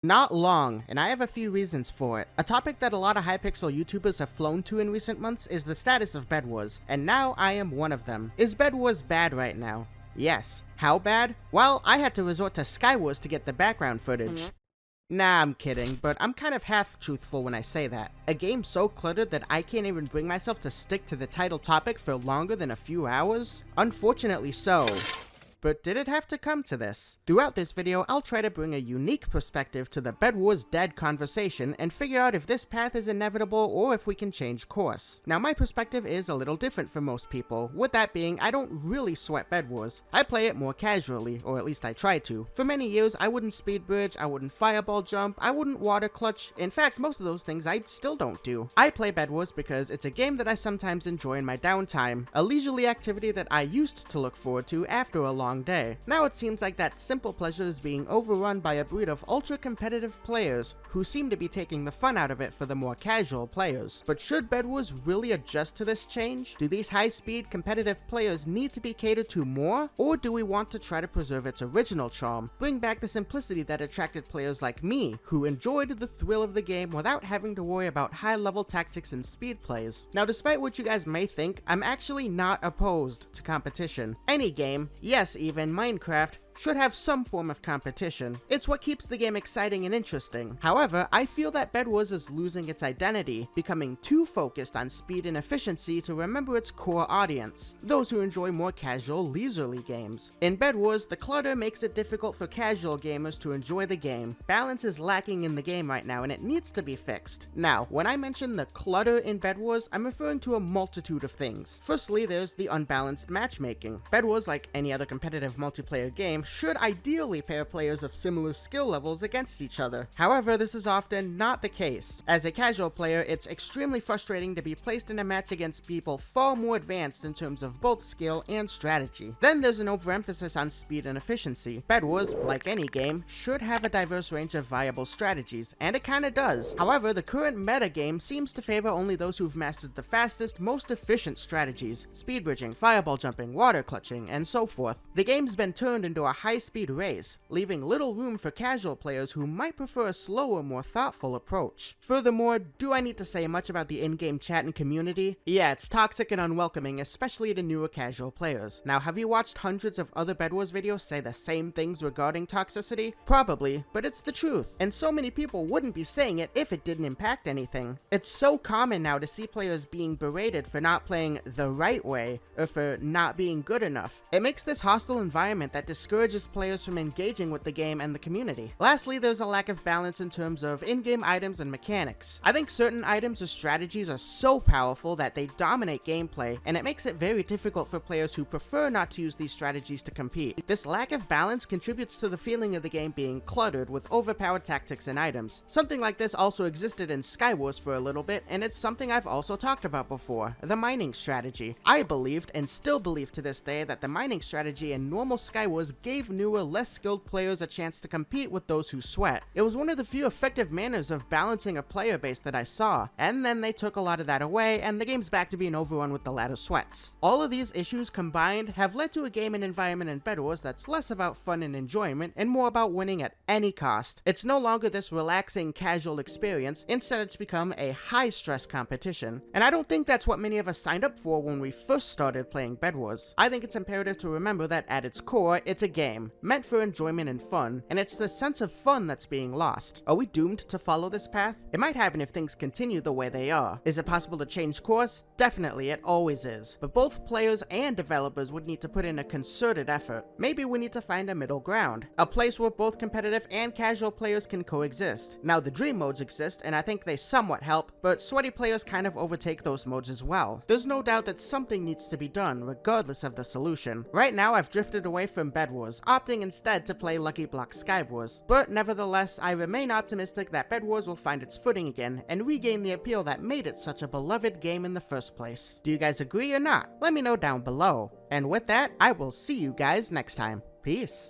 Not long, and I have a few reasons for it. A topic that a lot of Hypixel YouTubers have flown to in recent months is the status of Bedwars, and now I am one of them. Is Bedwars bad right now? Yes. How bad? Well, I had to resort to Skywars to get the background footage. Nah, I'm kidding, but I'm kind of half-truthful when I say that. A game so cluttered that I can't even bring myself to stick to the title topic for longer than a few hours? Unfortunately so. But did it have to come to this? Throughout this video, I'll try to bring a unique perspective to the Bedwars dead conversation and figure out if this path is inevitable or if we can change course. Now, my perspective is a little different from most people. With that being, I don't really sweat Bedwars. I play it more casually, or at least I try to. For many years, I wouldn't speed bridge, I wouldn't fireball jump, I wouldn't water clutch. In fact, most of those things I still don't do. I play Bedwars because it's a game that I sometimes enjoy in my downtime, a leisurely activity that I used to look forward to after a long day. Now it seems like that simple pleasure is being overrun by a breed of ultra-competitive players who seem to be taking the fun out of it for the more casual players. But should Bedwars really adjust to this change? Do these high-speed competitive players need to be catered to more? Or do we want to try to preserve its original charm, bring back the simplicity that attracted players like me, who enjoyed the thrill of the game without having to worry about high-level tactics and speed plays? Now, despite what you guys may think, I'm actually not opposed to competition. Any game, yes, even Minecraft, should have some form of competition. It's what keeps the game exciting and interesting. However, I feel that Bedwars is losing its identity, becoming too focused on speed and efficiency to remember its core audience, those who enjoy more casual, leisurely games. In Bedwars, the clutter makes it difficult for casual gamers to enjoy the game. Balance is lacking in the game right now, and it needs to be fixed. Now, when I mention the clutter in Bedwars, I'm referring to a multitude of things. Firstly, there's the unbalanced matchmaking. Bedwars, like any other competitive multiplayer game, should ideally pair players of similar skill levels against each other. However, this is often not the case. As a casual player, it's extremely frustrating to be placed in a match against people far more advanced in terms of both skill and strategy. Then there's an overemphasis on speed and efficiency. Bedwars, like any game, should have a diverse range of viable strategies, and it kinda does. However, the current meta game seems to favor only those who've mastered the fastest, most efficient strategies: speed bridging, fireball jumping, water clutching, and so forth. The game's been turned into a high-speed race, leaving little room for casual players who might prefer a slower, more thoughtful approach. Furthermore, do I need to say much about the in-game chat and community? Yeah, it's toxic and unwelcoming, especially to newer casual players. Now, have you watched hundreds of other Bedwars videos say the same things regarding toxicity? Probably, but it's the truth, and so many people wouldn't be saying it if it didn't impact anything. It's so common now to see players being berated for not playing the right way, or for not being good enough. It makes this hostile environment that discourages players from engaging with the game and the community. Lastly, there's a lack of balance in terms of in-game items and mechanics. I think certain items or strategies are so powerful that they dominate gameplay, and it makes it very difficult for players who prefer not to use these strategies to compete. This lack of balance contributes to the feeling of the game being cluttered with overpowered tactics and items. Something like this also existed in Skywars for a little bit, and it's something I've also talked about before: the mining strategy. I believed, and still believe to this day, that the mining strategy in normal Skywars gave newer, less skilled players a chance to compete with those who sweat. It was one of the few effective manners of balancing a player base that I saw, and then they took a lot of that away, and the game's back to being overrun with the ladder sweats. All of these issues combined have led to a game and environment in Bedwars that's less about fun and enjoyment, and more about winning at any cost. It's no longer this relaxing, casual experience. Instead, it's become a high-stress competition, and I don't think that's what many of us signed up for when we first started playing Bedwars. I think it's imperative to remember that at its core, it's a game, meant for enjoyment and fun, and it's the sense of fun that's being lost. Are we doomed to follow this path? It might happen if things continue the way they are. Is it possible to change course? Definitely, it always is. But both players and developers would need to put in a concerted effort. Maybe we need to find a middle ground, a place where both competitive and casual players can coexist. Now, the dream modes exist, and I think they somewhat help, but sweaty players kind of overtake those modes as well. There's no doubt that something needs to be done, regardless of the solution. Right now, I've drifted away from Bedwars, opting instead to play Lucky Block Skywars, but nevertheless, I remain optimistic that Bedwars will find its footing again and regain the appeal that made it such a beloved game in the first place. Do you guys agree or not? Let me know down below. And with that, I will see you guys next time. Peace.